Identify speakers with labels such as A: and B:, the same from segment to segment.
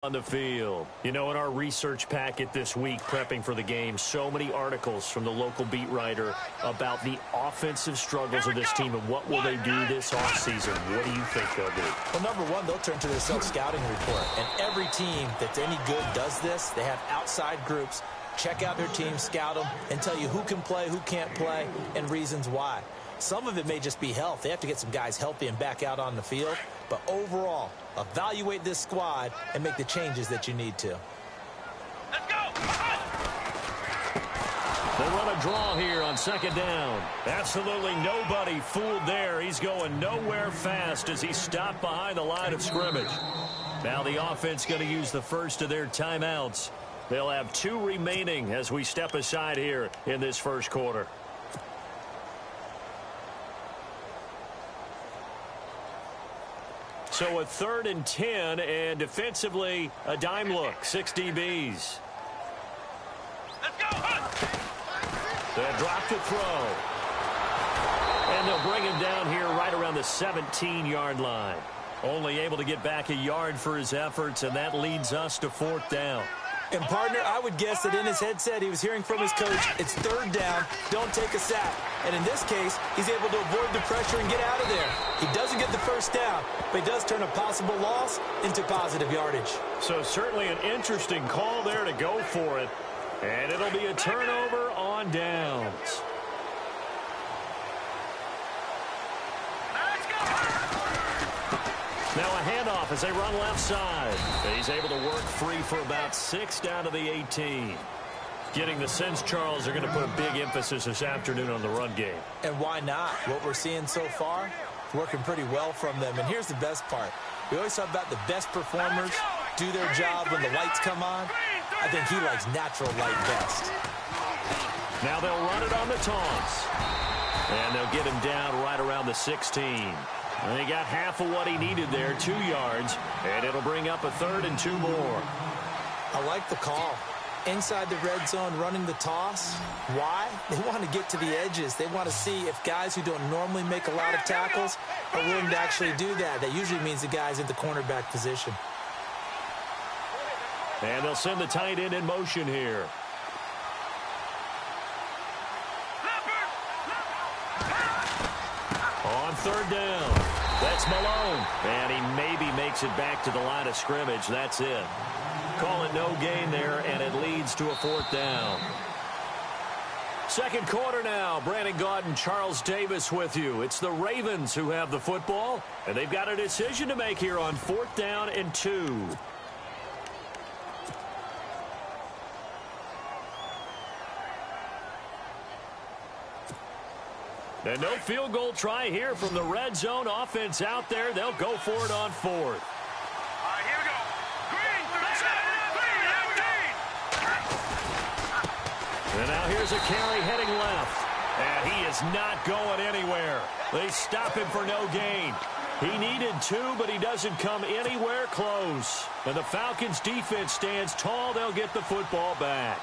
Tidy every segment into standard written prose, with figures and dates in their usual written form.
A: On the field. You know, in our research packet this week, prepping for the game, so many articles from the local beat writer about the offensive struggles of this team and what will they do this offseason. What do you think they'll do?
B: Well, number one, they'll turn to their self-scouting report. And every team that's any good does this. They have outside groups. Check out their team, scout them, and tell you who can play, who can't play, and reasons why. Some of it may just be health. They have to get some guys healthy and back out on the field. But overall, evaluate this squad and make the changes that you need to.
A: Let's go! They run a draw here on second down. Absolutely nobody fooled there. He's going nowhere fast as he stopped behind the line of scrimmage. Now the offense going to use the first of their timeouts. They'll have 2 remaining as we step aside here in this first quarter. So a 3rd and 10, and defensively, a dime look, 6 DBs. Let's go! They'll drop to throw. And they'll bring him down here right around the 17-yard line. Only able to get back a yard for his efforts, and that leads us to 4th down.
B: And, partner, I would guess that in his headset he was hearing from his coach, it's 3rd down, don't take a sack. And in this case, he's able to avoid the pressure and get out of there. He doesn't get the first down, but he does turn a possible loss into positive yardage.
A: So certainly an interesting call there to go for it. And it'll be a turnover on downs. Now a handoff as they run left side. He's able to work free for about 6 down to the 18. Getting the sense, Charles, they're going to put a big emphasis this afternoon on the run game.
B: And why not? What we're seeing so far, working pretty well from them. And here's the best part. We always talk about the best performers do their job when the lights come on. I think he likes natural light best.
A: Now they'll run it on the taunts. And they'll get him down right around the 16. And he got half of what he needed there, 2 yards. And it'll bring up a 3rd and 2 more.
B: I like the call. Inside the red zone, running the toss. Why? They want to get to the edges. They want to see if guys who don't normally make a lot of tackles are willing to actually do that. That usually means the guy's in the cornerback position.
A: And they'll send the tight end in motion here. On 3rd down. That's Malone. And he maybe makes it back to the line of scrimmage. That's it. Call it no gain there, and it leads to a 4th down. Second quarter now. Brandon Gaudin, Charles Davis with you. It's the Ravens who have the football, and they've got a decision to make here on 4th down and 2. And no field goal try here from the red zone. Offense out there. They'll go for it on 4th. And now here's a carry heading left. And he is not going anywhere. They stop him for no gain. He needed 2, but he doesn't come anywhere close. And the Falcons defense stands tall. They'll get the football back.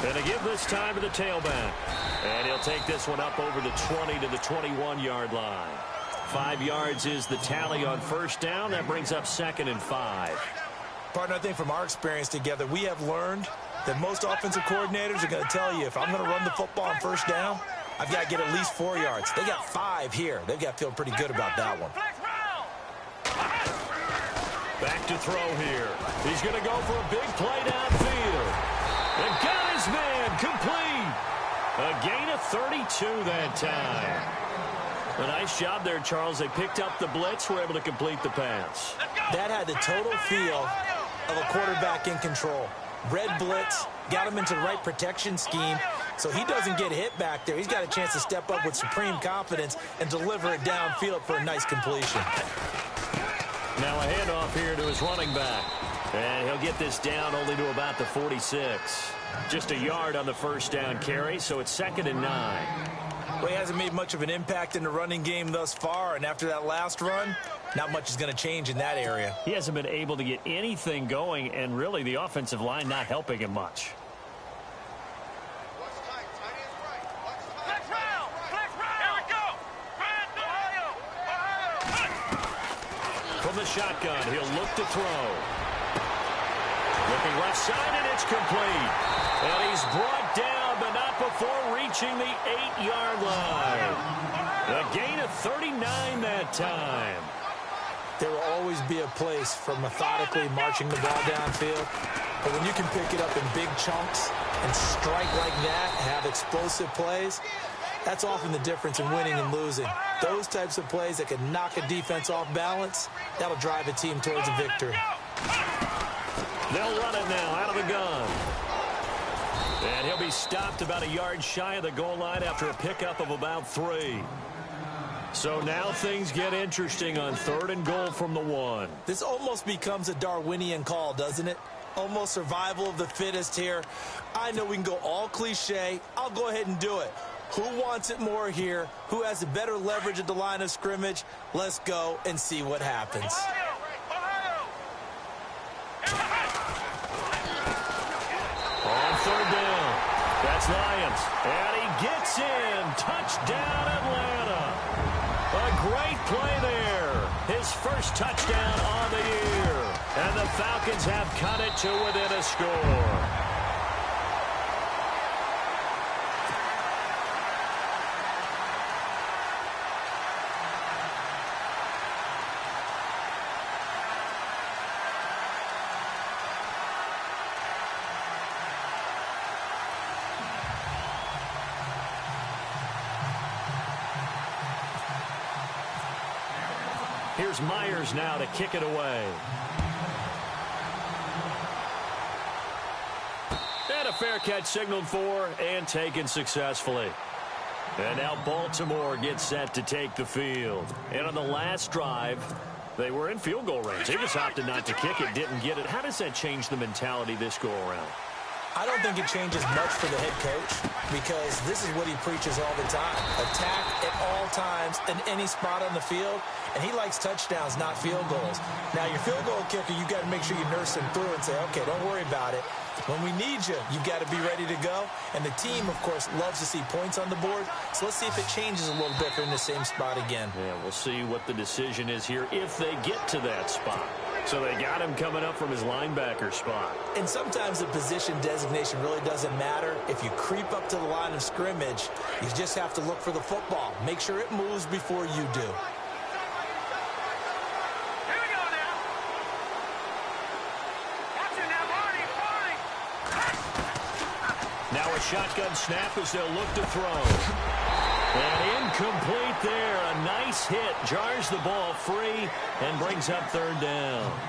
A: And they give this time to the tailback. And he'll take this one up over the 20 to the 21-yard line. 5 yards is the tally on 1st down. That brings up 2nd and 5.
B: Partner, I think from our experience together, we have learned that most offensive coordinators are going to tell you, if I'm going to run the football on 1st down, I've got to get at least 4 yards. They got 5 here. They've got to feel pretty good about that one.
A: Back to throw here. He's going to go for a big play downfield. And got his man complete. A gain of 32 that time. A nice job there, Charles. They picked up the blitz, were able to complete the pass.
B: That had the total feel of a quarterback in control. Red blitz, got him into the right protection scheme, so he doesn't get hit back there. He's got a chance to step up with supreme confidence and deliver it downfield for a nice completion.
A: Now a handoff here to his running back. And he'll get this down only to about the 46. Just a yard on the 1st down carry, so it's 2nd and 9.
B: Well, he hasn't made much of an impact in the running game thus far, and after that last run, not much is going to change in that area.
A: He hasn't been able to get anything going, and really the offensive line not helping him much. the shotgun. He'll look to throw. Looking left side, and it's complete. And he's brought down, but not before reaching the 8-yard line. A gain of 39 that time.
B: There will always be a place for methodically marching the ball downfield. But when you can pick it up in big chunks and strike like that, have explosive plays, that's often the difference in winning and losing. Those types of plays that can knock a defense off balance, that'll drive a team towards a victory.
A: They'll run it now out of the gun. And he'll be stopped about a yard shy of the goal line after a pickup of about 3. So now things get interesting on 3rd and goal from the 1.
B: This almost becomes a Darwinian call, doesn't it? Almost survival of the fittest here. I know we can go all cliche. I'll go ahead and do it. Who wants it more here? Who has a better leverage at the line of scrimmage? Let's go and see what happens.
A: On 3rd down, that's Lions. And he gets in. Touchdown, Atlanta. A great play there. His first touchdown on the year. And the Falcons have cut it to within a score. Here's Myers now to kick it away. And a fair catch signaled for and taken successfully. And now Baltimore gets set to take the field. And on the last drive, they were in field goal range. They just opted not to kick it, didn't get it. How does that change the mentality this go around?
B: I don't think it changes much for the head coach because this is what he preaches all the time. Attack at all times in any spot on the field, and he likes touchdowns, not field goals. Now, your field goal kicker, you've got to make sure you nurse him through and say, okay, don't worry about it. When we need you, you've got to be ready to go. And the team, of course, loves to see points on the board. So let's see if it changes a little bit if they're in the same spot again.
A: Yeah, we'll see what the decision is here if they get to that spot. So they got him coming up from his linebacker spot.
B: And sometimes the position designation really doesn't matter. If you creep up to the line of scrimmage, you just have to look for the football. Make sure it moves before you do.
A: Now a shotgun snap as they'll look to throw. And incomplete there. A nice hit. Jars the ball free and brings up 3rd down.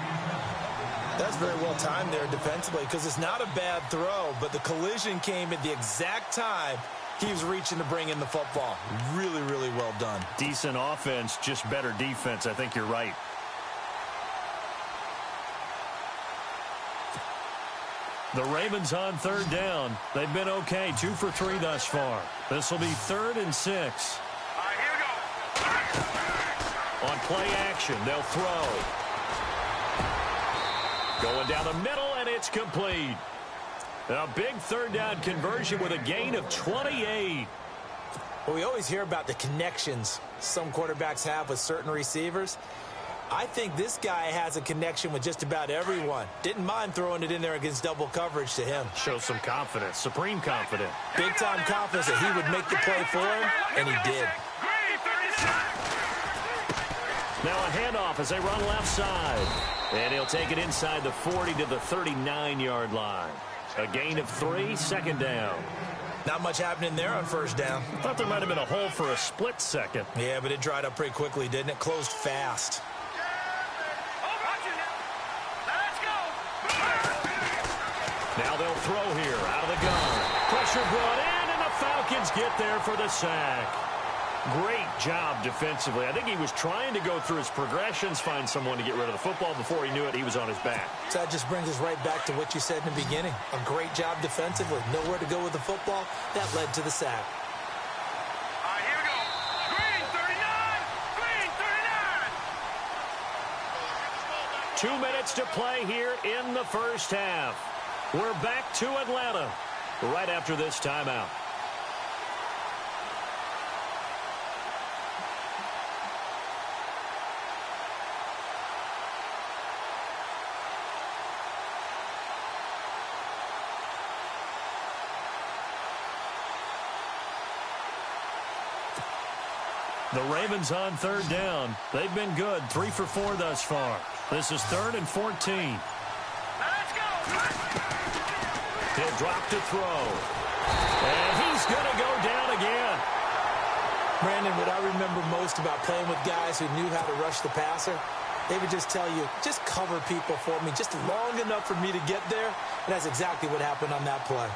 B: That's very well timed there defensively because it's not a bad throw, but the collision came at the exact time he was reaching to bring in the football. Really, really well done.
A: Decent offense, just better defense. I think you're right. The Ravens on 3rd down. They've been okay, 2 for 3 thus far. This will be 3rd and 6.
C: All right, here we go.
A: On play action, they'll throw. Going down the middle, and it's complete. A big 3rd down conversion with a gain of 28.
B: Well, we always hear about the connections some quarterbacks have with certain receivers. I think this guy has a connection with just about everyone. Didn't mind throwing it in there against double coverage to him.
A: Shows some confidence, supreme confidence.
B: Big-time confidence that he would make the play for him, and he did.
A: Now a handoff as they run left side. And he'll take it inside the 40 to the 39-yard line. A gain of 3, 2nd down.
B: Not much happening there on 1st down.
A: Thought there might have been a hole for a split second.
B: Yeah, but it dried up pretty quickly, didn't it? Closed fast.
A: Now they'll throw here out of the gun. Pressure brought in, and the Falcons get there for the sack. Great job defensively. I think he was trying to go through his progressions, find someone to get rid of the football. Before he knew it, he was on his back.
B: So that just brings us right back to what you said in the beginning. A great job defensively. Nowhere to go with the football. That led to the sack.
C: All right, here we go. Green 39. Green 39.
A: 2 minutes to play here in the first half. We're back to Atlanta right after this timeout. The Ravens on third down. They've been good, 3 for 4 thus far. This is 3rd and 14.
C: Let's go.
A: He'll drop to throw. And he's going to go down again.
B: Brandon, what I remember most about playing with guys who knew how to rush the passer, they would just tell you, just cover people for me just long enough for me to get there. And that's exactly what happened on that play.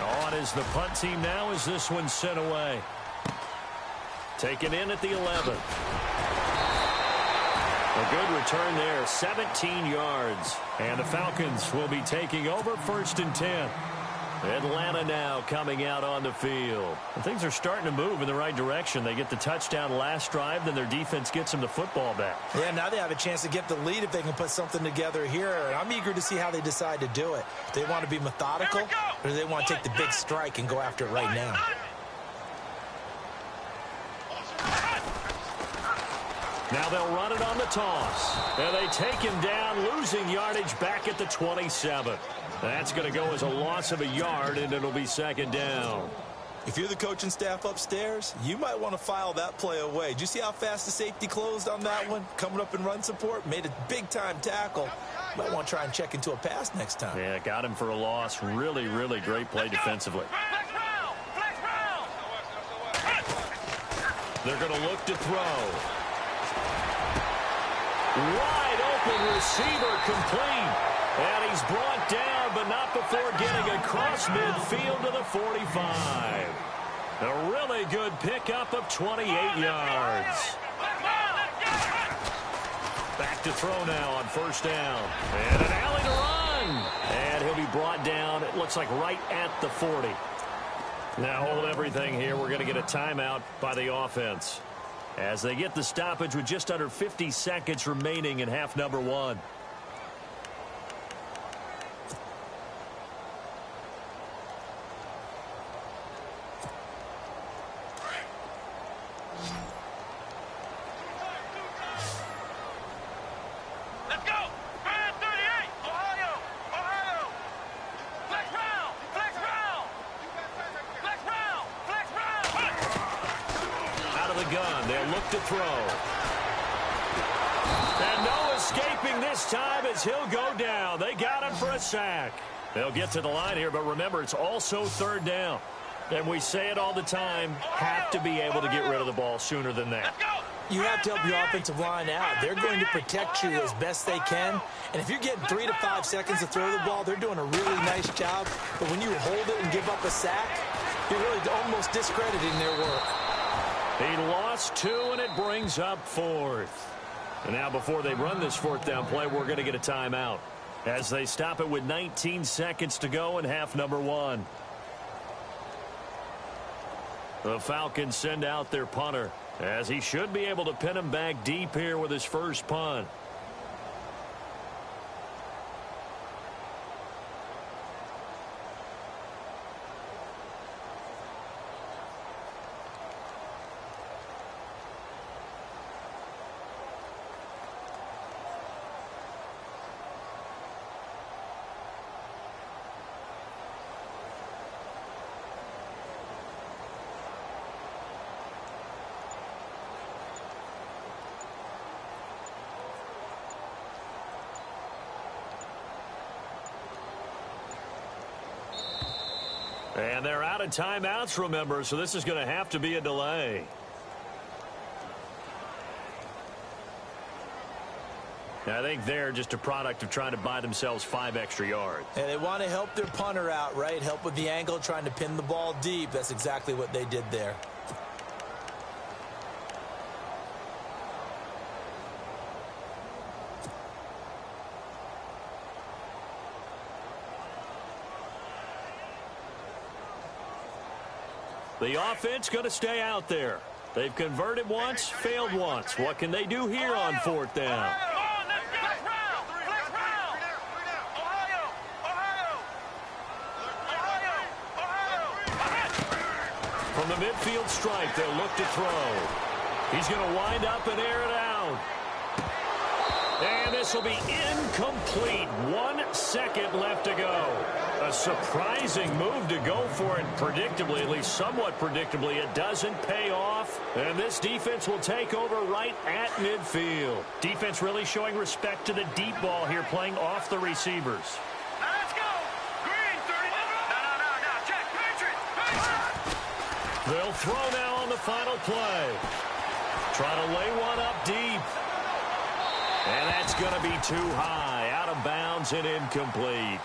A: On is the punt team now as this one's sent away. Taken in at the 11. A good return there, 17 yards. And the Falcons will be taking over 1st and 10. Atlanta now coming out on the field. And things are starting to move in the right direction. They get the touchdown last drive, then their defense gets them the football back.
B: Yeah, now they have a chance to get the lead if they can put something together here. And I'm eager to see how they decide to do it. Do they want to be methodical, or do they want to take the big strike and go after it right now?
A: Now they'll run it on the toss. And they take him down, losing yardage back at the 27. That's going to go as a loss of a yard, and it'll be 2nd down.
B: If you're the coaching staff upstairs, you might want to file that play away. Did you see how fast the safety closed on that one? Coming up in run support, made a big-time tackle. Might want to try and check into a pass next time.
A: Yeah, got him for a loss. Really, really great play defensively. They're going to look to throw. Wide open receiver complete. And he's brought down, but not before getting across midfield to the 45. A really good pickup of 28 yards. Back to throw now on 1st down. And an alley to run. And he'll be brought down, it looks like right at the 40. Now hold everything here. We're going to get a timeout by the offense, as they get the stoppage with just under 50 seconds remaining in half number 1. He'll go down. They got him for a sack. They'll get to the line here, but remember, it's also 3rd down. And we say it all the time, have to be able to get rid of the ball sooner than that.
B: You have to help your offensive line out. They're going to protect you as best they can. And if you're getting 3 to 5 seconds to throw the ball, they're doing a really nice job. But when you hold it and give up a sack, you're really almost discrediting their work.
A: He lost 2, and it brings up 4th. And now before they run this 4th down play, we're going to get a timeout, as they stop it with 19 seconds to go in half number 1. The Falcons send out their punter, as he should be able to pin him back deep here with his first punt. And they're out of timeouts, remember, so this is going to have to be a delay. I think they're just a product of trying to buy themselves 5 extra yards.
B: And they want to help their punter out, right? Help with the angle, trying to pin the ball deep. That's exactly what they did there.
A: The offense going to stay out there. They've converted once, failed once. What can they do here on 4th down? From the midfield stripe, they'll look to throw. He's going to wind up and air it out. And this will be incomplete. 1 second left to go. A surprising move to go for it predictably, at least somewhat predictably. It doesn't pay off, and this defense will take over right at midfield.
D: Defense really showing respect to the deep ball here, playing off the receivers.
C: Now let's go. Green 30. No. Check. Patriots.
A: They'll throw now on the final play. Try to lay one up deep. And that's going to be too high, out of bounds and incomplete.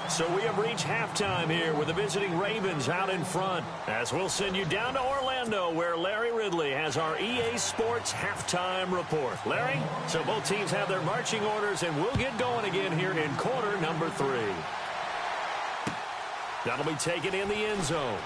A: So we have reached halftime here with the visiting Ravens out in front, as we'll send you down to Orlando, where Larry Ridley has our EA Sports halftime report. Larry, so both teams have their marching orders, and we'll get going again here in quarter number 3. That'll be taken in the end zone.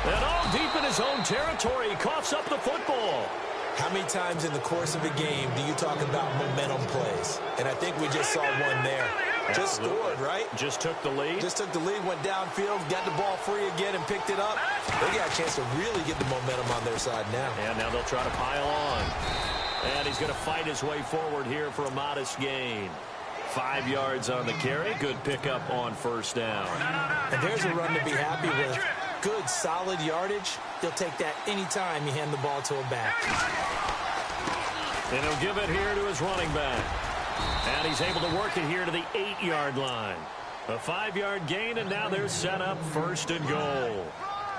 A: And all deep in his own territory, he coughs up the football.
B: How many times in the course of a game do you talk about momentum plays? And I think we just saw one there. Just scored, right?
A: Just took the lead.
B: Just took the lead, went downfield, got the ball free again, and picked it up. They got a chance to really get the momentum on their side now.
A: And now they'll try to pile on. And he's going to fight his way forward here for a modest gain. 5 yards on the carry. Good pickup on first down.
B: And there's a run to be happy with. Good, solid yardage. He'll take that anytime you hand the ball to a back.
A: And he'll give it here to his running back. And he's able to work it here to the 8-yard line. A 5-yard gain, and now they're set up 1st and goal.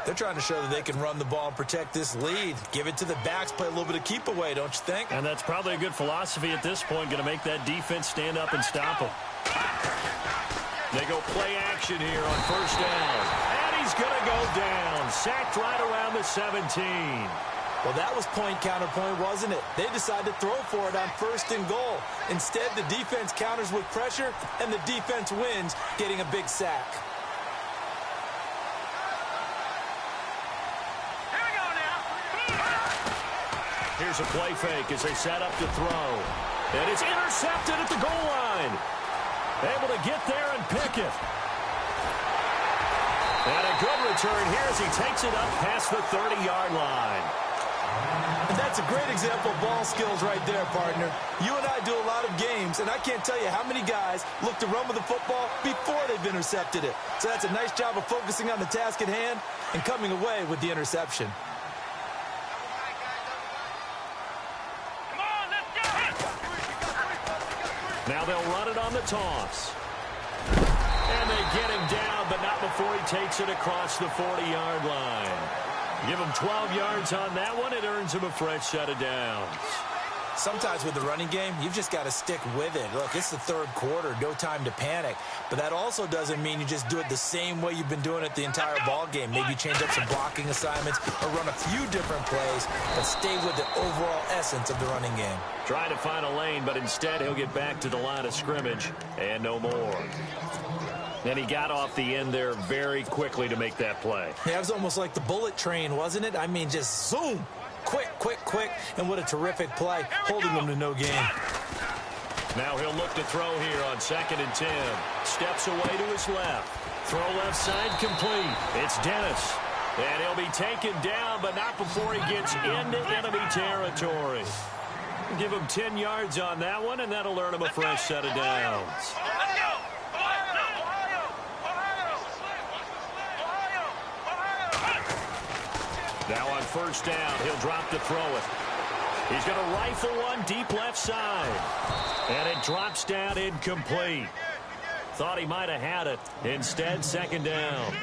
B: They're trying to show that they can run the ball and protect this lead. Give it to the backs, play a little bit of keep away, don't you think?
D: And that's probably a good philosophy at this point, going to make that defense stand up and stop them.
A: They go play action here on first down. And he's going to go down. Sacked right around the 17.
B: Well, that was point counterpoint, wasn't it? They decided to throw for it on 1st and goal. Instead, the defense counters with pressure, and the defense wins, getting a big sack.
C: Here we go now.
A: Here's a play fake as they set up to throw. And it's intercepted at the goal line. Able to get there and pick it. And a good return here as he takes it up past the 30-yard line.
B: And that's a great example of ball skills right there, partner. You and I do a lot of games, and I can't tell you how many guys look to run with the football before they've intercepted it. So that's a nice job of focusing on the task at hand and coming away with the interception.
C: Come on, let's go.
A: Now they'll run it on the toss. And they get him down, but not before he takes it across the 40-yard line. Give him 12 yards on that one. It earns him a fresh set of downs.
B: Sometimes with the running game, you've just got to stick with it. Look, it's the 3rd quarter, no time to panic. But that also doesn't mean you just do it the same way you've been doing it the entire ball game. Maybe change up some blocking assignments or run a few different plays, but stay with the overall essence of the running game.
A: Trying to find a lane, but instead he'll get back to the line of scrimmage and no more. And he got off the end there very quickly to make that play.
B: Yeah, it was almost like the bullet train, wasn't it? I mean, just zoom. Quick. And what a terrific play, holding them to no gain.
A: Now he'll look to throw here on 2nd and 10. Steps away to his left. Throw left side complete. It's Dennis. And he'll be taken down, but not before he gets into enemy territory. Give him 10 yards on that one, and that'll earn him a fresh set of downs.
C: Let's go.
A: Now on first down, he'll drop to throw it. He's going to rifle one deep left side. And it drops down incomplete. Thought he might have had it. Instead, 2nd down.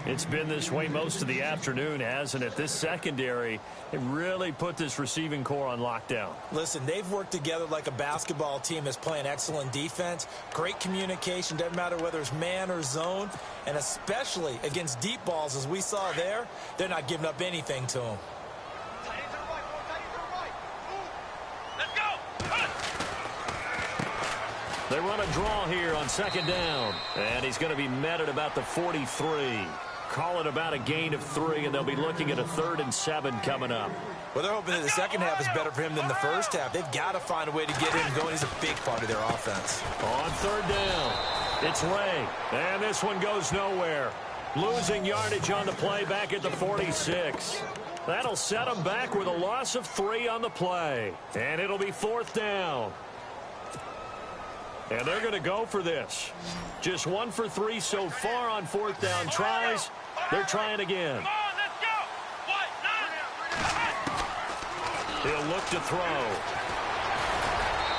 A: It's been this way most of the afternoon, hasn't it? This secondary, it really put this receiving core on lockdown.
B: Listen, they've worked together like a basketball team that's playing excellent defense. Great communication, doesn't matter whether it's man or zone. And especially against deep balls, as we saw there, they're not giving up anything to them.
A: They run a draw here on 2nd down. And he's going to be met at about the 43. Call it about a gain of 3, and they'll be looking at a 3rd and 7 coming up.
B: Well, they're hoping that the second half is better for him than the first half. They've got to find a way to get him going. He's a big part of their offense.
A: On 3rd down, it's Ray. And this one goes nowhere. Losing yardage on the play back at the 46. That'll set him back with a loss of 3 on the play. And it'll be 4th down. And they're going to go for this. Just 1 for 3 so far on 4th down tries. They're trying again.
C: Come on, let's go.
A: He'll look to throw.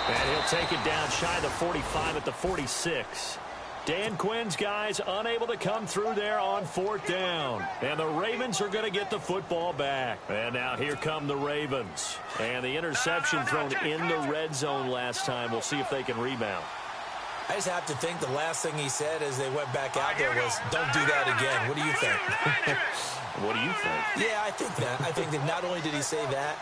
A: And he'll take it down shy of the 45 at the 46. Dan Quinn's guys unable to come through there on 4th down. And the Ravens are going to get the football back. And now here come the Ravens. And the interception thrown in the red zone last time. We'll see if they can rebound.
B: I just have to think the last thing he said as they went back out there was, don't do that again. What do you think?
A: What do you think?
B: Yeah, I think that. I think that not only did he say that,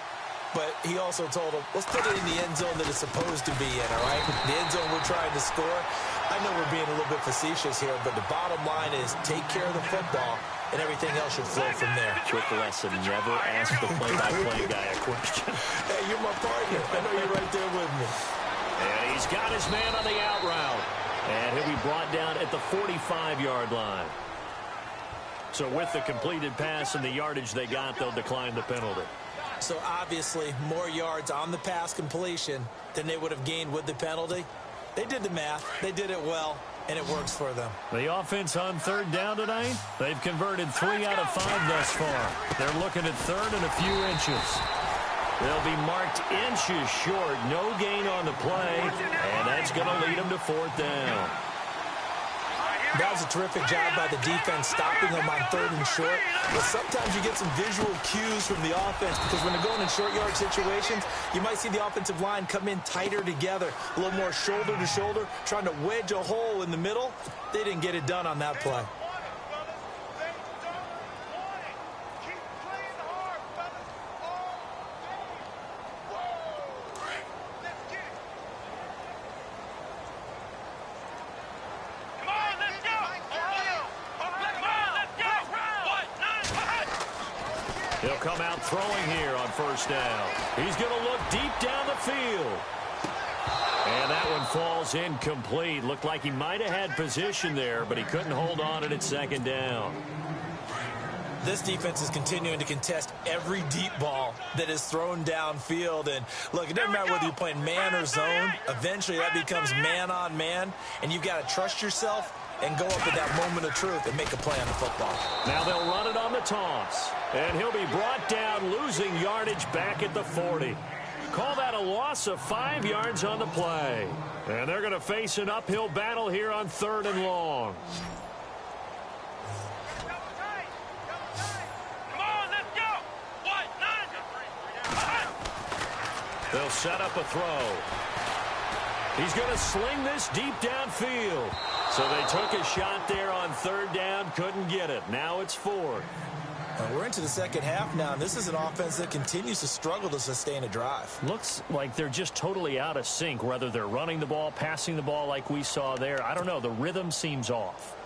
B: but he also told him, let's put it in the end zone that it's supposed to be in, all right? The end zone we're trying to score. I know we're being a little bit facetious here, but the bottom line is take care of the football, and everything else should flow from there.
A: Quick lesson, never ask the play-by-play guy a question.
B: Hey, you're my partner. I know you're right there with me.
A: And he's got his man on the out route. And he'll be brought down at the 45-yard line. So with the completed pass and the yardage they got, they'll decline the penalty.
B: So obviously more yards on the pass completion than they would have gained with the penalty. They did the math. They did it well, and it works for them.
D: The offense on 3rd down tonight, they've converted 3 out of 5 thus far. They're looking at 3rd and a few inches.
A: They'll be marked inches short. No gain on the play, and that's going to lead them to 4th down.
B: That was a terrific job by the defense stopping them on 3rd and short. But sometimes you get some visual cues from the offense because when they're going in short yard situations, you might see the offensive line come in tighter together, a little more shoulder to shoulder, trying to wedge a hole in the middle. They didn't get it done on that play.
A: He'll come out throwing here on 1st down. He's going to look deep down the field. And that one falls incomplete. Looked like he might have had position there, but he couldn't hold on at 2nd down.
B: This defense is continuing to contest every deep ball that is thrown downfield. And, look, it doesn't matter whether you're playing man or zone. Eventually that becomes man on man, and you've got to trust yourself and go up at that moment of truth and make a play on the football.
A: Now they'll run it on the toss. And he'll be brought down, losing yardage back at the 40. Call that a loss of 5 yards on the play. And they're going to face an uphill battle here on 3rd and long.
C: Come on, let's go. What? 9.
A: They'll set up a throw. He's going to sling this deep downfield. So they took a shot there on 3rd down, couldn't get it. Now it's 4th.
B: We're into the second half now, and this is an offense that continues to struggle to sustain a drive.
D: Looks like they're just totally out of sync, whether they're running the ball, passing the ball like we saw there. I don't know. The rhythm seems off.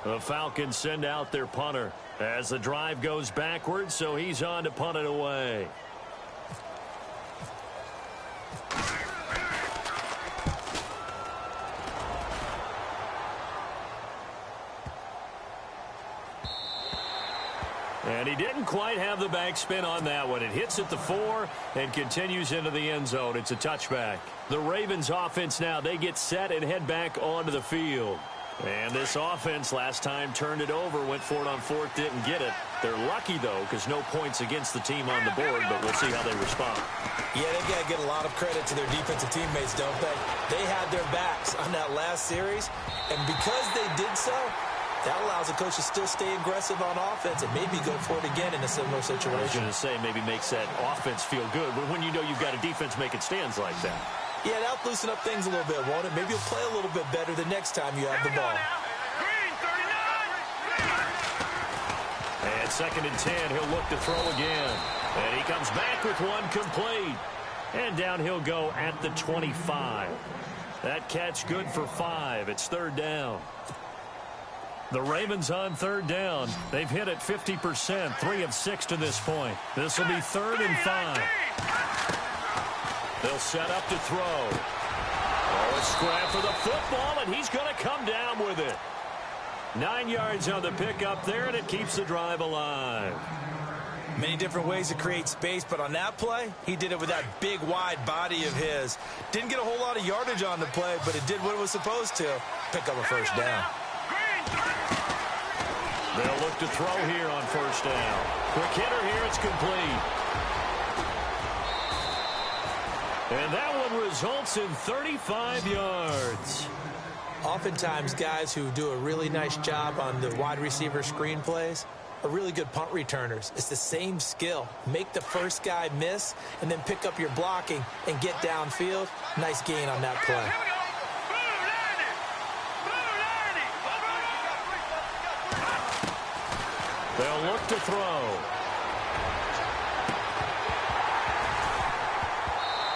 A: The Falcons send out their punter as the drive goes backwards, so he's on to punt it away. And he didn't quite have the backspin on that one. It hits at the 4 and continues into the end zone. It's a touchback. The Ravens offense now, they get set and head back onto the field. And this offense last time turned it over, went for it on 4th, didn't get it. They're lucky, though, because no points against the team on the board, but we'll see how they respond.
B: Yeah, they've got to get a lot of credit to their defensive teammates, don't they? They had their backs on that last series, and because they did so, that allows the coach to still stay aggressive on offense and maybe go for it again in a similar situation.
A: I was going to say, maybe makes that offense feel good, but when you know you've got a defense making stands like that.
B: Yeah, that'll loosen up things a little bit, won't it? Maybe you'll play a little bit better the next time you have the ball.
C: Green, 39.
A: And 2nd and 10, he'll look to throw again. And he comes back with one complete. And down he'll go at the 25. That catch good for 5. It's 3rd down.
D: The Ravens on 3rd down. They've hit it 50%, 3 of 6 to this point. This will be 3rd and 5.
A: They'll set up to throw. Oh, a scrap for the football, and he's going to come down with it. 9 yards on the pickup there, and it keeps the drive alive.
B: Many different ways to create space, but on that play, he did it with that big, wide body of his. Didn't get a whole lot of yardage on the play, but it did what it was supposed to. Pick up a first down.
A: They'll look to throw here on first down. Quick hitter here, it's complete. And that one results in 35 yards.
B: Oftentimes, guys who do a really nice job on the wide receiver screen plays are really good punt returners. It's the same skill. Make the first guy miss and then pick up your blocking and get downfield. Nice gain on that play.
A: They'll look to throw.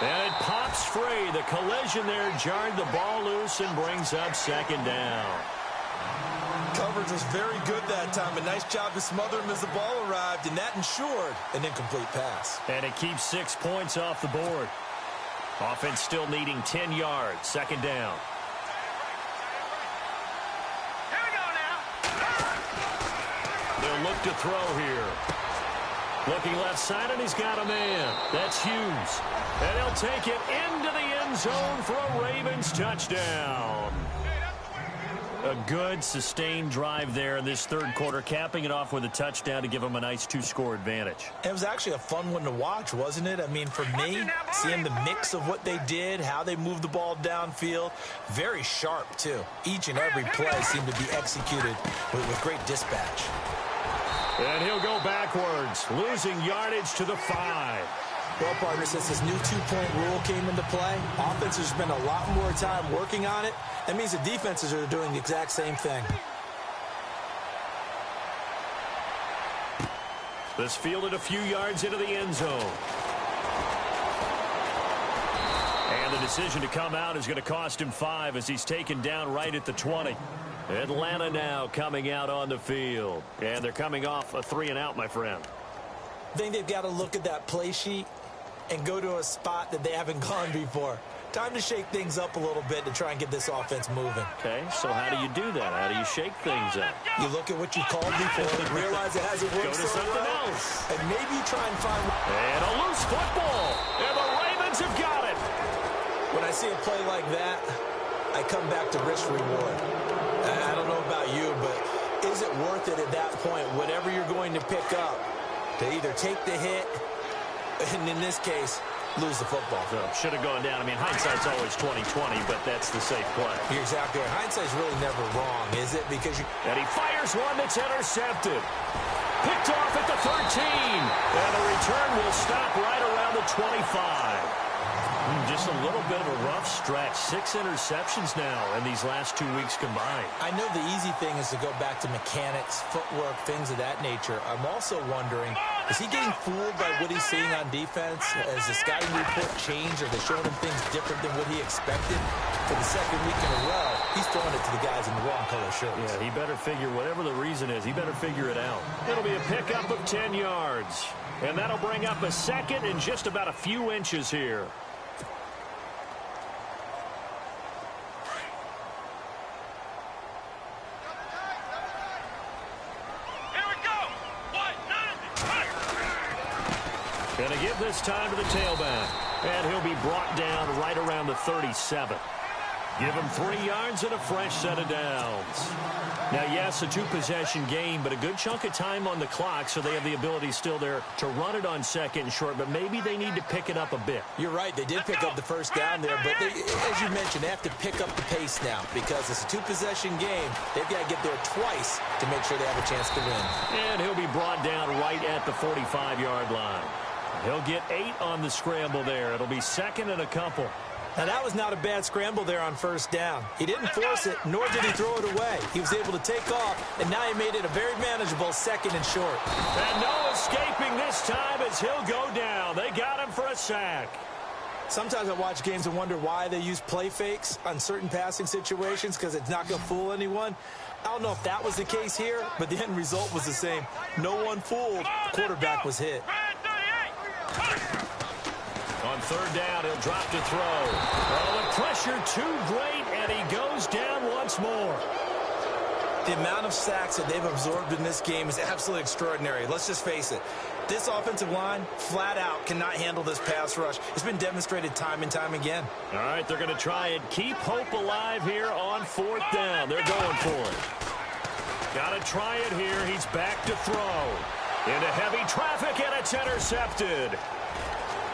A: And it pops free. The collision there jarred the ball loose and brings up second down.
B: Coverage was very good that time. A nice job to smother him as the ball arrived, and that ensured an incomplete pass.
A: And it keeps 6 points off the board. Offense still needing 10 yards. Second down.
C: Here we go now.
A: They'll look to throw here. Looking left side, and he's got a man. That's Hughes. And he'll take it into the end zone for a Ravens touchdown. A good, sustained drive there in this third quarter, capping it off with a touchdown to give them a nice 2-score advantage.
B: It was actually a fun one to watch, wasn't it? I mean, for me, seeing the mix of what they did, how they moved the ball downfield, very sharp, too. Each and every play seemed to be executed with great dispatch.
A: And he'll go backwards, losing yardage to the 5.
B: Well, partner, since this new two-point rule came into play, offenses spend a lot more time working on it. That means the defenses are doing the exact same thing.
A: This fielded a few yards into the end zone. And the decision to come out is going to cost him 5 as he's taken down right at the 20. Atlanta now coming out on the field. And they're coming off a 3-and-out, my friend.
B: I think they've got to look at that play sheet and go to a spot that they haven't gone before. Time to shake things up a little bit to try and get this offense moving.
A: Okay, so how do you do that? How do you shake things up?
B: You look at what you called before and realize it hasn't worked so well.
A: Else.
B: And maybe you try and find...
A: And a loose football. And the Ravens have got it.
B: When I see a play like that, I come back to risk reward. I don't know about you, but is it worth it at that point, whatever you're going to pick up, to either take the hit, and in this case, lose the football?
A: So should have gone down. I mean, hindsight's always 20/20, but that's the safe play.
B: You're exactly right. Hindsight's really never wrong, is it? Because you...
A: And he fires one that's intercepted. Picked off at the 13. And the return will stop right around the 25. Just a little bit of a rough stretch. 6 interceptions now in these last 2 weeks combined.
B: I know the easy thing is to go back to mechanics, footwork, things of that nature. I'm also wondering, is he getting fooled by what he's seeing on defense? Has the scouting report changed? Are they showing him things different than what he expected? For the second week in a row, he's throwing it to the guys in the wrong color shirts.
A: Yeah, he better figure, whatever the reason is, he better figure it out. It'll be a pickup of 10 yards. And that'll bring up a second and just about a few inches here. Going to give this time to the tailback. And he'll be brought down right around the 37. Give him 3 yards and a fresh set of downs. Now, yes, a 2-possession game, but a good chunk of time on the clock, so they have the ability still there to run it on second and short, but maybe they need to pick it up a bit.
B: You're right. They did pick up the first down there, but they, as you mentioned, they have to pick up the pace now because it's a 2-possession game. They've got to get there twice to make sure they have a chance to win.
A: And he'll be brought down right at the 45-yard line. He'll get 8 on the scramble there. It'll be second and a couple.
B: Now, that was not a bad scramble there on first down. He didn't force it, nor did he throw it away. He was able to take off, and now he made it a very manageable second and short.
A: And no escaping this time as he'll go down. They got him for a sack.
B: Sometimes I watch games and wonder why they use play fakes on certain passing situations because it's not going to fool anyone. I don't know if that was the case here, but the end result was the same. No one fooled. The quarterback was hit.
A: On third down, he'll drop to throw. Oh, the pressure too great, and he goes down once more.
B: The amount of sacks that they've absorbed in this game is absolutely extraordinary. Let's just face it. This offensive line, flat out, cannot handle this pass rush. It's been demonstrated time and time again.
A: All right, they're going to try and keep hope alive here on 4th down. They're going for it. Got to try it here. He's back to throw. Into heavy traffic, and it's intercepted.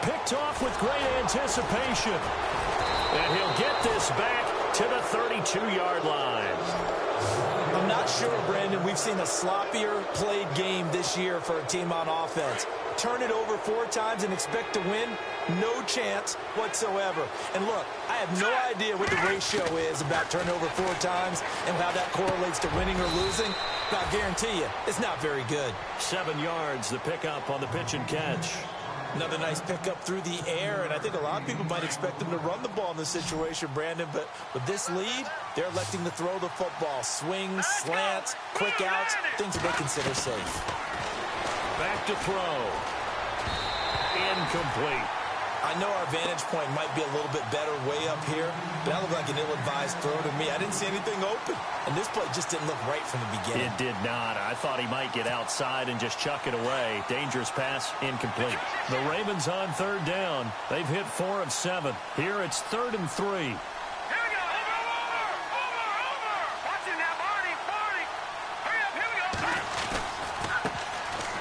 A: Picked off with great anticipation. And he'll get this back to the 32-yard line.
B: I'm not sure, Brandon, we've seen a sloppier played game this year for a team on offense. Turn it over 4 times and expect to win? No chance whatsoever. And look, I have no idea what the ratio is about turnover 4 times and how that correlates to winning or losing. But I'll guarantee you, it's not very good.
A: 7 yards, the pickup on the pitch and catch.
B: Another nice pickup through the air, and I think a lot of people might expect them to run the ball in this situation, Brandon, but with this lead, they're electing to throw the football. Swings, slants, quick outs, things that they consider safe.
A: Back to throw. Incomplete.
B: I know our vantage point might be a little bit better way up here, but that looked like an ill-advised throw to me. I didn't see anything open, and this play just didn't look right from the beginning.
A: It did not. I thought he might get outside and just chuck it away. Dangerous pass, incomplete.
D: The Ravens on 3rd down. They've hit 4 of 7. Here it's 3rd and 3.
C: Here we go. Over. Watch it now, Barney. Hurry up, here we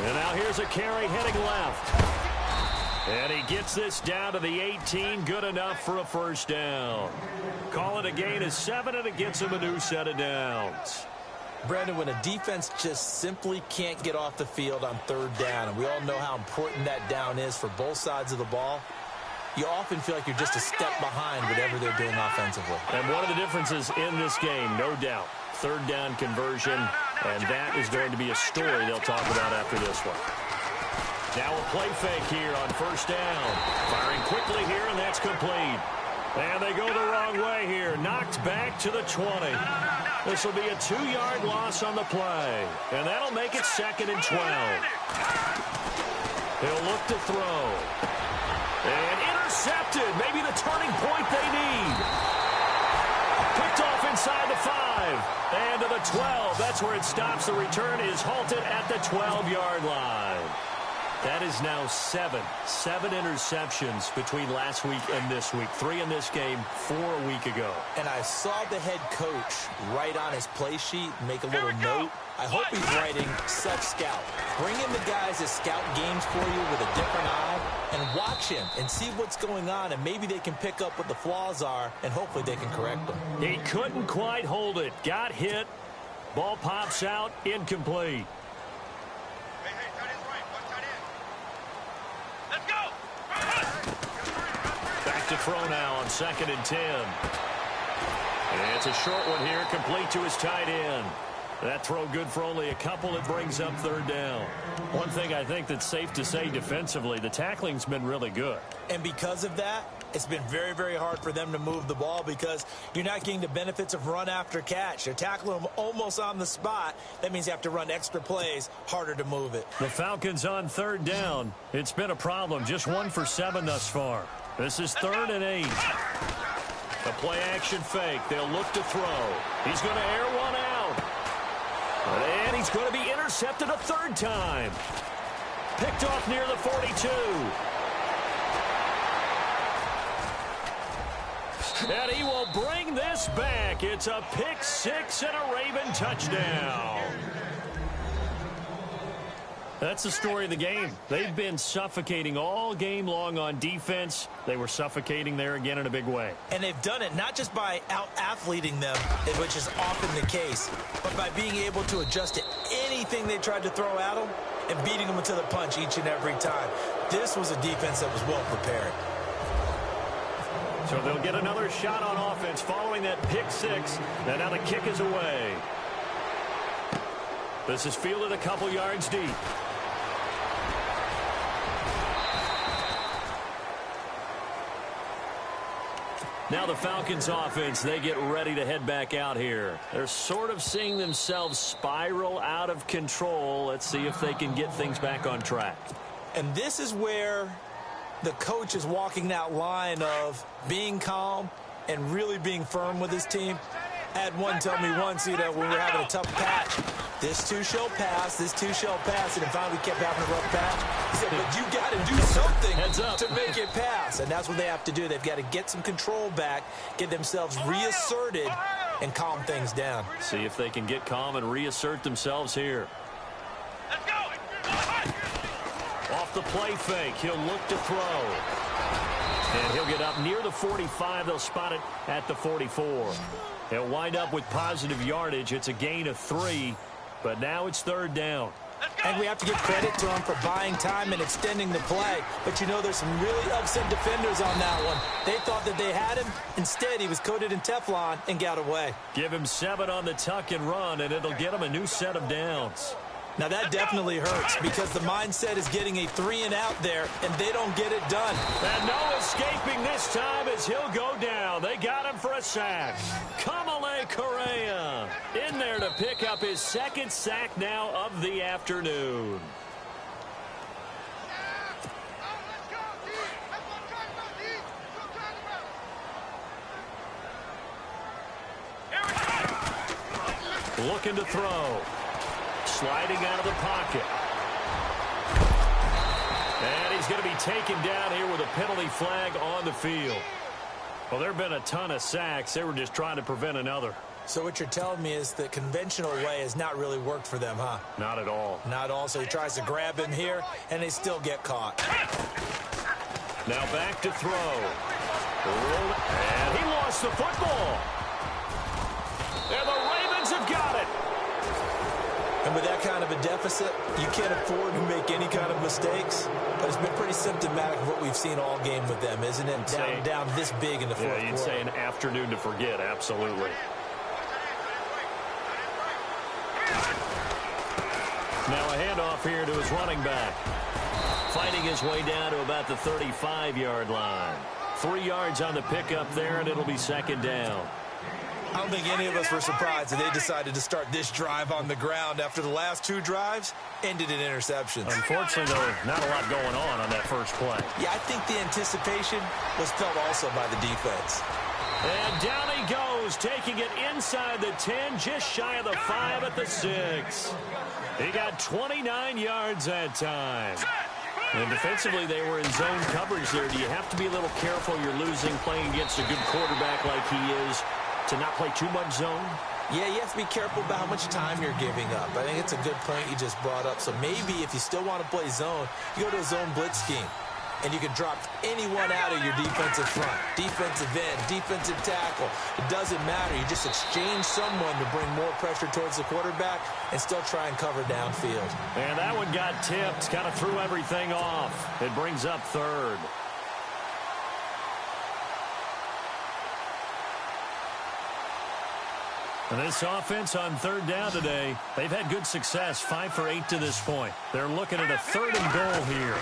C: go.
A: And now here's a carry heading left. And he gets this down to the 18. Good enough for a 1st down. Call it a gain of 7, and it gets him a new set of downs.
B: Brandon, when a defense just simply can't get off the field on 3rd down, and we all know how important that down is for both sides of the ball, you often feel like you're just a step behind whatever they're doing offensively.
A: And one of the differences in this game, no doubt, 3rd down conversion, and that is going to be a story they'll talk about after this one. Now a play fake here on 1st down. Firing quickly here, and that's complete. And they go the wrong way here. Knocked back to the 20. This will be a 2-yard loss on the play. And that'll make it 2nd and 12. He'll look to throw. And intercepted. Maybe the turning point they need. Picked off inside the 5. And to the 12. That's where it stops. The return is halted at the 12-yard line. That is now 7 interceptions between last week and this week. 3 in this game, 4 a week ago.
B: And I saw the head coach write on his play sheet, make a little note. I hope he's writing self-scout. Bring in the guys that scout games for you with a different eye and watch him and see what's going on, and maybe they can pick up what the flaws are, and hopefully they can correct them.
A: He couldn't quite hold it. Got hit. Ball pops out. Incomplete. To throw now on 2nd and 10. And it's a short one here, complete to his tight end. That throw good for only a couple. It brings up 3rd down. One thing I think that's safe to say defensively, the tackling's been really good.
B: And because of that, it's been very, very hard for them to move the ball because you're not getting the benefits of run after catch. They're tackling them almost on the spot. That means you have to run extra plays, harder to move it.
D: The Falcons on 3rd down. It's been a problem. Just 1 for 7 thus far. This is 3rd and 8.
A: A play action fake. They'll look to throw. He's going to air one out. And he's going to be intercepted a 3rd time. Picked off near the 42. And he will bring this back. It's a pick 6 and a Raven touchdown.
D: That's the story of the game. They've been suffocating all game long on defense. They were suffocating there again in a big way.
B: And they've done it not just by out-athleting them, which is often the case, but by being able to adjust to anything they tried to throw at them and beating them to the punch each and every time. This was a defense that was well prepared.
A: So they'll get another shot on offense following that pick 6. And now the kick is away. This is fielded a couple yards deep. Now the Falcons offense, they get ready to head back out here. They're sort of seeing themselves spiral out of control. Let's see if they can get things back on track.
B: And this is where the coach is walking that line of being calm and really being firm with his team. I had one tell me once, when we were having a tough patch, This too shall pass. This too shall pass. And then finally we kept having a rough patch. He said, but you got to do something to make it pass. And that's what they have to do. They've got to get some control back, get themselves reasserted, and calm things down.
D: See if they can get calm and reassert themselves here.
C: Let's go.
A: Off the play fake, he'll look to throw. And he'll get up near the 45. They'll spot it at the 44. He'll wind up with positive yardage. It's a gain of 3, but now it's third down.
B: And we have to give credit to him for buying time and extending the play. But, you know, there's some really upset defenders on that one. They thought that they had him. Instead, he was coated in Teflon and got away.
A: Give him 7 on the tuck and run, and it'll get him a new set of downs.
B: Now, that definitely hurts because the mindset is getting a 3-and-out there, and they don't get it done.
A: And no escaping this time as he'll go down. They got him for a sack. Kamale Correa in there to pick up his second sack now of the afternoon. Looking to throw. Sliding out of the pocket. And he's going to be taken down here with a penalty flag on the field. Well, there have been a ton of sacks. They were just trying to prevent another.
B: So what you're telling me is the conventional way has not really worked for them, huh?
A: Not at all.
B: Not at all. So he tries to grab him here, and they still get caught.
A: Now back to throw. And he lost the football. And the Ravens have got it.
B: And with that kind of a deficit, you can't afford to make any kind of mistakes. But it's been pretty symptomatic of what we've seen all game with them, isn't it? Down this big in the fourth quarter.
A: Yeah, you'd say an afternoon to forget, absolutely. Now a handoff here to his running back. Fighting his way down to about the 35-yard line. 3 yards on the pickup there, and it'll be second down.
B: I don't think any of us were surprised that they decided to start this drive on the ground after the last 2 drives ended in interceptions.
A: Unfortunately, though, not a lot going on that first play.
B: Yeah, I think the anticipation was felt also by the defense.
A: And down he goes, taking it inside the 10, just shy of the 5 at the 6. He got 29 yards that time. And defensively, they were in zone coverage there. Do you have to be a little careful you're losing playing against a good quarterback like he is to not play too much zone?
B: Yeah, you have to be careful about how much time you're giving up. I think it's a good point you just brought up. So maybe if you still want to play zone, you go to a zone blitz scheme. And you can drop anyone out of your defensive front. Defensive end, defensive tackle. It doesn't matter. You just exchange someone to bring more pressure towards the quarterback and still try and cover downfield.
A: And that one got tipped. Kind of threw everything off. It brings up third. And this offense on third down today, they've had good success, 5 for 8 to this point. They're looking at a 3rd and goal here.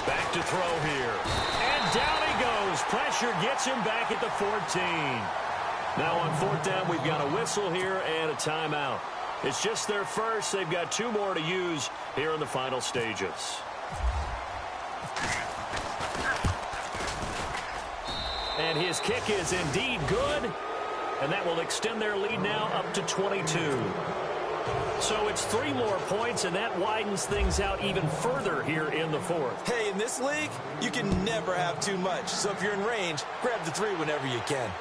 A: Back to throw here. And down he goes. Pressure gets him back at the 14. Now on 4th down, we've got a whistle here and a timeout. It's just their first. They've got 2 more to use here in the final stages. And his kick is indeed good. And that will extend their lead now up to 22. So it's 3 more points, and that widens things out even further here in the 4th.
B: Hey, in this league, you can never have too much. So if you're in range, grab the 3 whenever you can.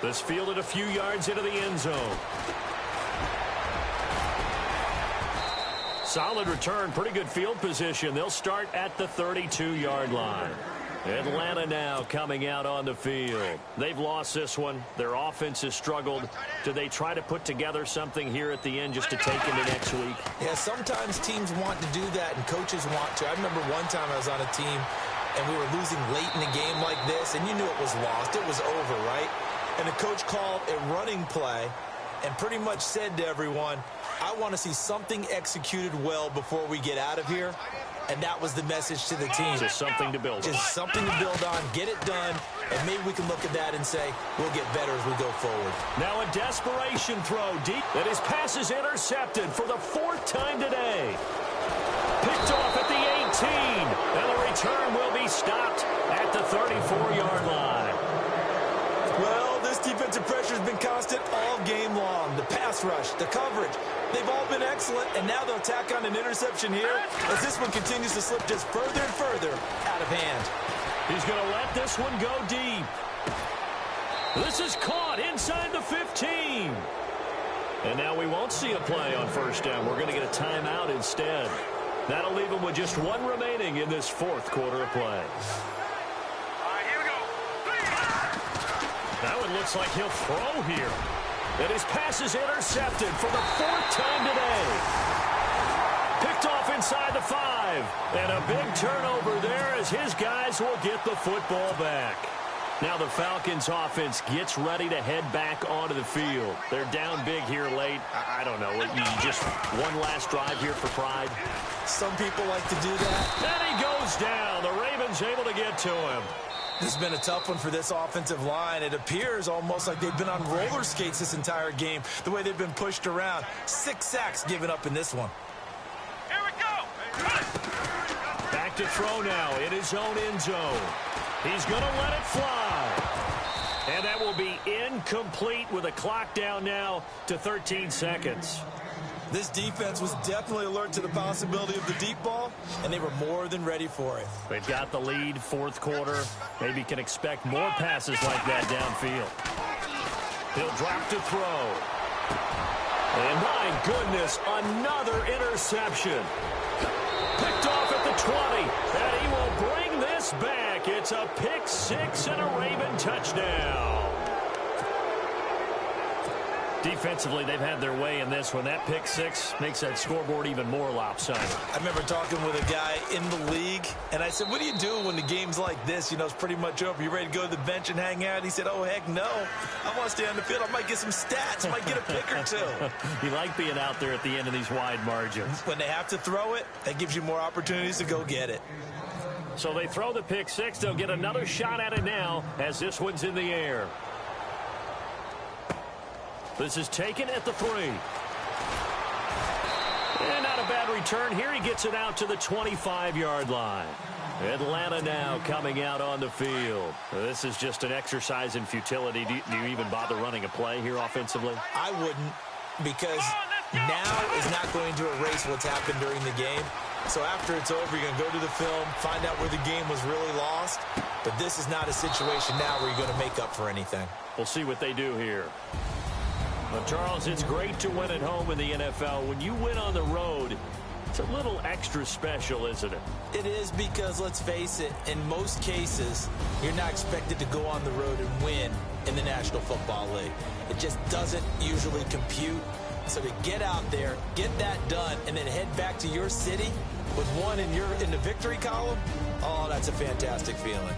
A: This fielded a few yards into the end zone. Solid return, pretty good field position. They'll start at the 32-yard line. Atlanta now coming out on the field. They've lost this one. Their offense has struggled. Do they try to put together something here at the end just to take into next week?
B: Yeah, sometimes teams want to do that and coaches want to. I remember one time I was on a team and we were losing late in a game like this, and you knew it was lost. It was over, right? And the coach called a running play and pretty much said to everyone, I want to see something executed well before we get out of here. And that was the message to the team.
A: Just something to build on.
B: Just something to build on, get it done, and maybe we can look at that and say, we'll get better as we go forward.
A: Now a desperation throw deep. And his pass is intercepted for the 4th time today. Picked off at the 18. And the return will be stopped at the 34-yard line.
B: Well, this defensive Defensive pressure has been constant all game long. The pass rush, the coverage, they've all been excellent, and now they'll tack on an interception here as this one continues to slip just further and further out of hand.
A: He's going to let this one go deep. This is caught inside the 15. And now we won't see a play on first down. We're going to get a timeout instead. That'll leave him with just one remaining in this fourth quarter of play.
C: All right, here we go.
A: That one looks like he'll throw here. And his pass is intercepted for the fourth time today. Picked off inside the 5. And a big turnover there as his guys will get the football back. Now the Falcons offense gets ready to head back onto the field. They're down big here late. I don't know. Just one last drive here for pride.
B: Some people like to do that.
A: And he goes down. The Ravens able to get to him.
B: This has been a tough one for this offensive line. It appears almost like they've been on roller skates this entire game, the way they've been pushed around. 6 sacks given up in this one.
C: Here we go.
A: Back to throw now in his own end zone. He's going to let it fly. And that will be incomplete with a clock down now to 13 seconds.
B: This defense was definitely alert to the possibility of the deep ball, and they were more than ready for it.
A: They've got the lead, fourth quarter. Maybe can expect more passes like that downfield. He'll drop to throw. And my goodness, another interception. Picked off at the 20, and he will bring this back. It's a pick 6 and a Raven touchdown. Defensively, they've had their way in this one. That pick 6 makes that scoreboard even more lopsided.
B: I remember talking with a guy in the league, and I said, what do you do when the game's like this? You know, it's pretty much over. You ready to go to the bench and hang out? He said, oh, heck no. I want to stay on the field. I might get some stats. I might get a pick or two.
A: You like being out there at the end of these wide margins.
B: When they have to throw it, that gives you more opportunities to go get it.
A: So they throw the pick 6. They'll get another shot at it now as this one's in the air. This is taken at the 3. And not a bad return here. He gets it out to the 25-yard line. Atlanta now coming out on the field. This is just an exercise in futility. Do you even bother running a play here offensively?
B: I wouldn't, because now is not going to erase what's happened during the game. So after it's over, you're going to go to the film, find out where the game was really lost. But this is not a situation now where you're going to make up for anything.
A: We'll see what they do here. Well, Charles, it's great to win at home in the NFL. When you win on the road, it's a little extra special, isn't it?
B: It is, because, let's face it, in most cases, you're not expected to go on the road and win in the National Football League. It just doesn't usually compute. So to get out there, get that done, and then head back to your city with one in the victory column, oh, that's a fantastic feeling.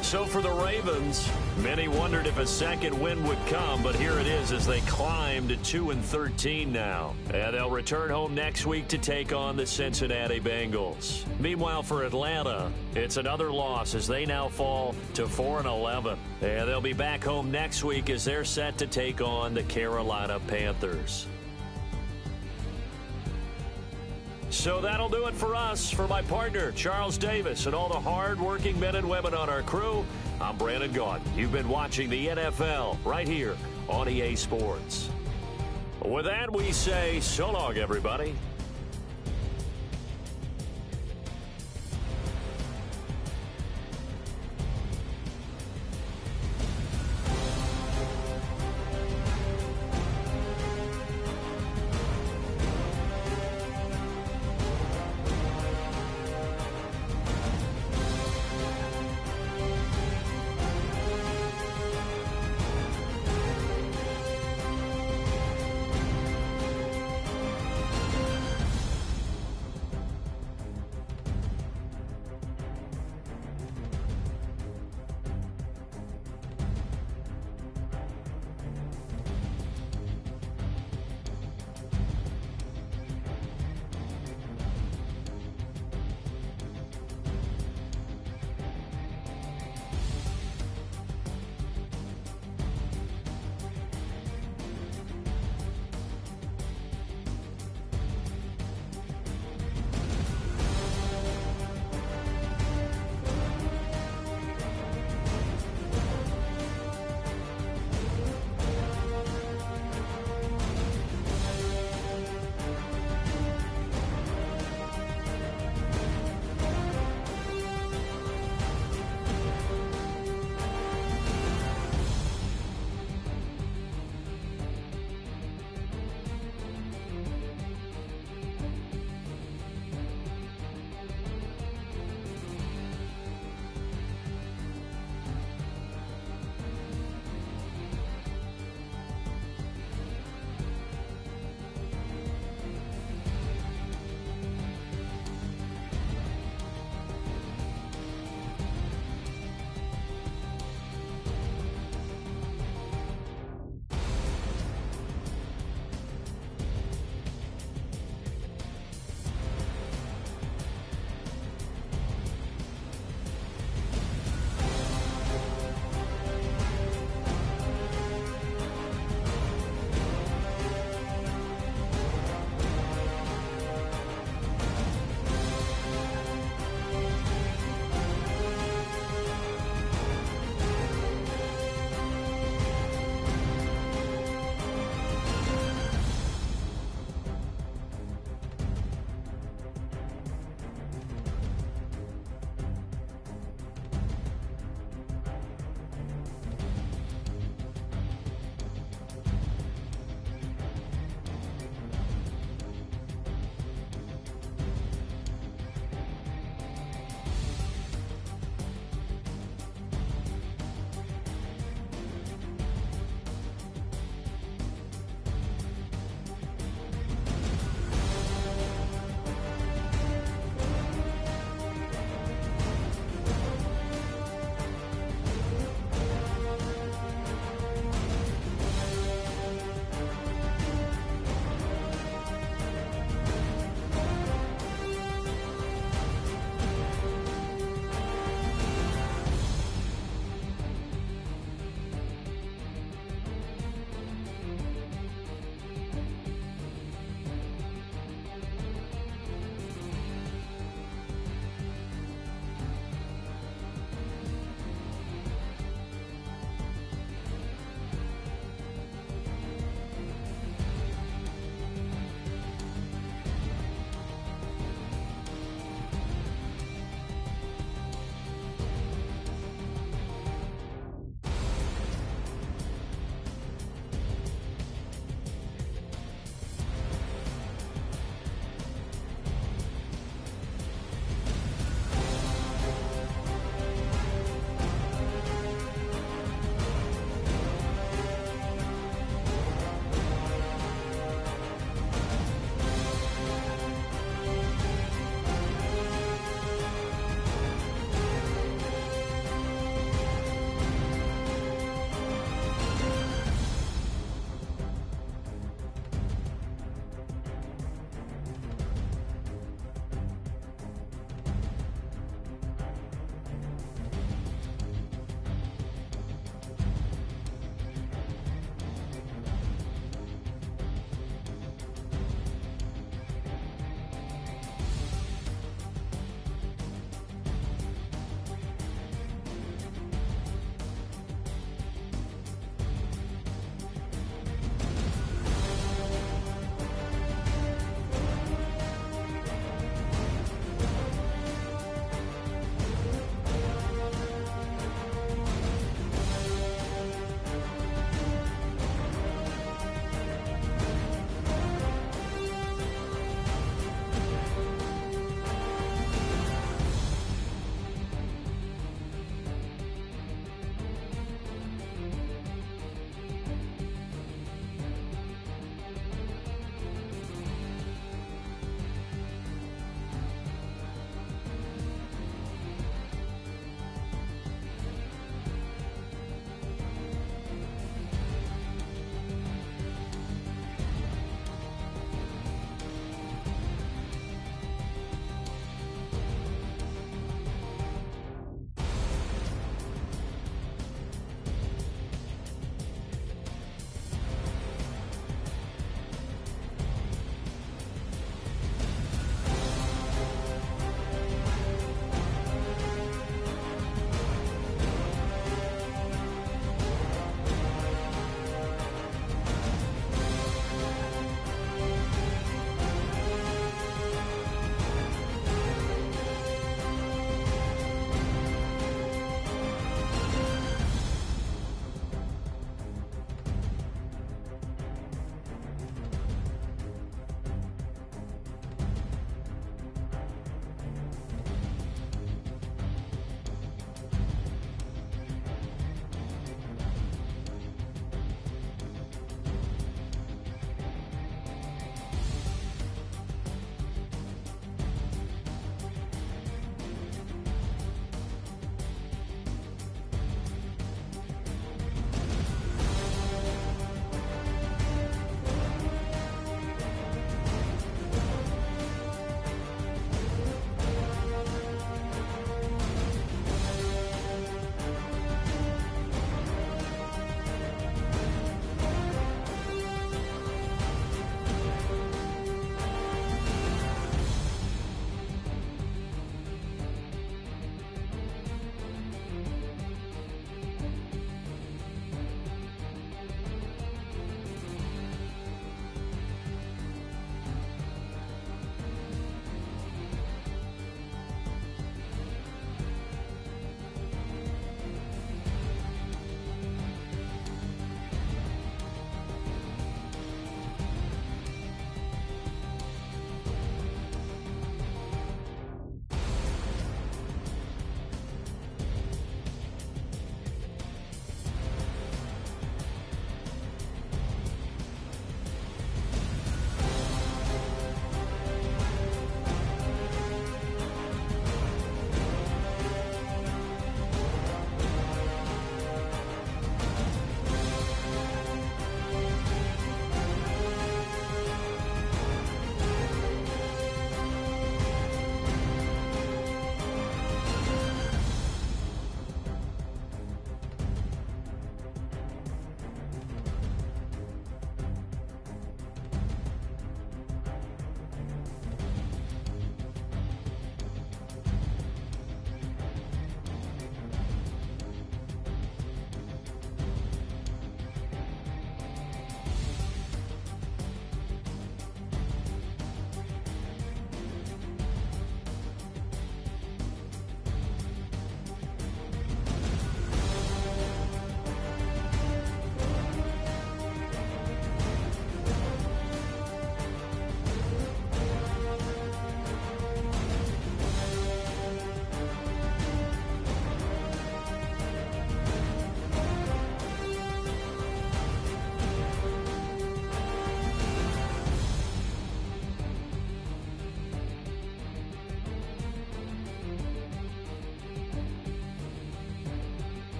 A: So for the Ravens, many wondered if a second win would come, but here it is as they climb to 2-13 now. And they'll return home next week to take on the Cincinnati Bengals. Meanwhile, for Atlanta, it's another loss as they now fall to 4-11. And they'll be back home next week as they're set to take on the Carolina Panthers. So that'll do it for us. For my partner, Charles Davis, and all the hard-working men and women on our crew, I'm Brandon Gaudin. You've been watching the NFL right here on EA Sports. With that, we say so long, everybody.